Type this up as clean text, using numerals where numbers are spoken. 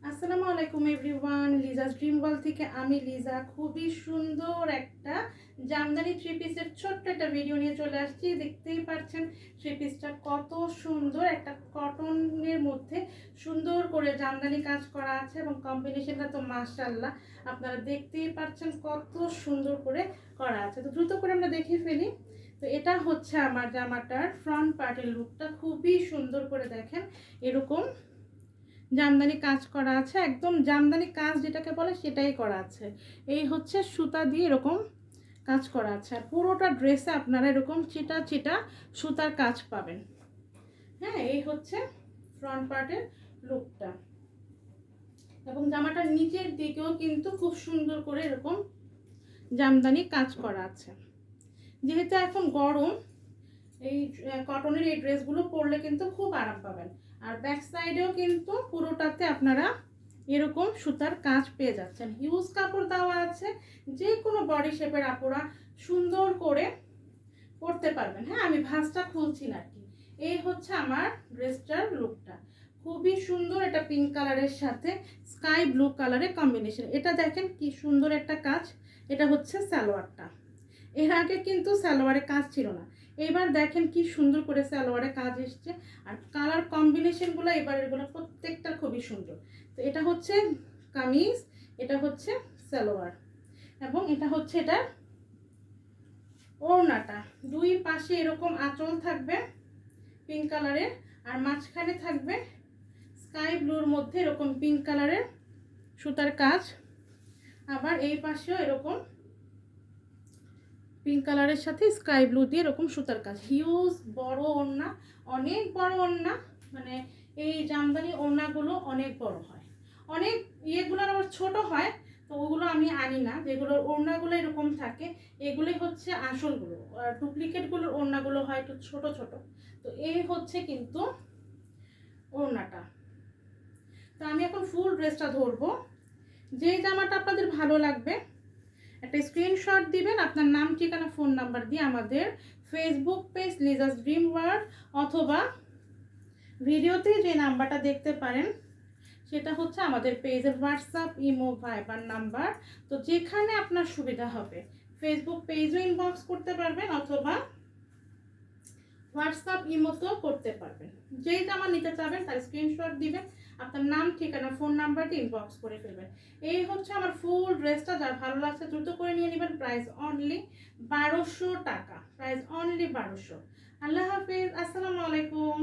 আসসালামু আলাইকুম everyone, Liza's dream world থেকে আমি লিজা খুবই সুন্দর একটা জামদানি থ্রি পিসের ছোট্ট একটা ভিডিও নিয়ে চলে আসছি। দেখতেই পাচ্ছেন থ্রি পিসটা কত সুন্দর, একটা কটনের মধ্যে সুন্দর করে জামদানি কাজ করা আছে এবং কম্বিনেশনটা তো মাশাআল্লাহ আপনারা দেখতেই পাচ্ছেন কত সুন্দর করে করা আছে। তো দ্রুত করে আমরা দেখে ফেলি। তো এটা হচ্ছে আমার জামাটার ফ্রন্ট পার্টের লুকটা, খুবই সুন্দর করে দেখেন এরকম জামদানি কাজ করা আছে, একদম জামদানি কাজ যেটাকে বলে সেটাই করা আছে। এই হচ্ছে সুতা দিয়ে এরকম কাজ করা আছে, আর পুরোটা ড্রেসে আপনারা এরকম চিটা চিটা সুতার কাজ পাবেন। হ্যাঁ, এই হচ্ছে ফ্রন্ট পার্টের লুকটা, এবং জামাটার নিচের দিকেও কিন্তু খুব সুন্দর করে এরকম জামদানি কাজ করা আছে। যেহেতু এখন গরম, এই কটনের এই ড্রেসগুলো পরলে কিন্তু খুব আরাম পাবেন। আর ব্যাক সাইডেও কিন্তু পুরোটাতে আপনারা এরকম সুতার কাজ পেয়ে যাচ্ছেন। হিউজ কাপড় দেওয়া আছে, যে কোনো বডি শেপের আপুরা সুন্দর করে পরতে পারবেন। হ্যাঁ, আমি ভাঁজটা খুলছি না আর কি। এই হচ্ছে আমার ড্রেসটার লুকটা, খুবই সুন্দর। এটা পিঙ্ক কালারের সাথে স্কাই ব্লু কালারের কম্বিনেশন। এটা দেখেন কি সুন্দর একটা কাজ। এটা হচ্ছে সালোয়ারটা, এর আগে কিন্তু সালোয়ারে কাজ ছিল না, এবার দেখেন কি সুন্দর করে সালোয়ারে কাজ এসছে। আর কালার কম্বিনেশনগুলো এবারেরগুলো প্রত্যেকটা খুবই সুন্দর। তো এটা হচ্ছে কামিজ, এটা হচ্ছে সালোয়ার, এবং এটা হচ্ছে এটা ওড়নাটা। দুই পাশে এরকম আঁচল থাকবে পিঙ্ক কালারের, আর মাঝখানে থাকবে স্কাই ব্লুর মধ্যে এরকম পিঙ্ক কালারের সুতার কাজ। আবার এই পাশেও এরকম পিঙ্ক কালারের সাথে স্কাই ব্লু দিয়ে এরকম সুতার কাজ। হিউজ বড় ওড়না, অনেক বড় ওড়না, মানে এই জামদানি ওড়নাগুলো অনেক বড় হয়, অনেক ইয়েগুলোর আবার ছোট হয়। তো ওগুলো আমি আনি না, যেগুলোর ওড়নাগুলো এরকম থাকে এগুলোই হচ্ছে আসলগুলো, আর ডুপ্লিকেটগুলোর ওড়নাগুলো হয় একটু ছোট ছোট। তো এই হচ্ছে কিন্তু ওড়নাটা। তো আমি এখন ফুল ড্রেসটা ধরবো। যেই জামাটা আপনাদের ভালো লাগবে একটা স্ক্রিনশট দিবেন, আপনার নাম, ঠিকানা, ফোন নাম্বার দিয়ে আমাদের Facebook page Liza's dream world, অথবা ভিডিওতে যে নাম্বারটা দেখতে পারেন সেটা হচ্ছে আমাদের পেজের হোয়াটসঅ্যাপ, ইমো, ভাইবার নাম্বার। তো যেখানে আপনার সুবিধা হবে ফেসবুক পেজও ইনবক্স করতে পারবেন, অথবা হোয়াটসঅ্যাপ, ইমোতেও করতে পারবেন। যেই জামা নিতে চাবেন তার স্ক্রিনশট দিবেন, আপনার নাম, ঠিকানা, ফোন নাম্বারটি ইনবক্স করে ফেলবেন। এই হচ্ছে আমার ফুল ড্রেসটা, যার ভালো লাগছে দ্রুত করে নিয়ে নেবেন। প্রাইস অনলি 1200 টাকা, প্রাইস অনলি 1200। আল্লাহ হাফিজ, আসসালামু আলাইকুম।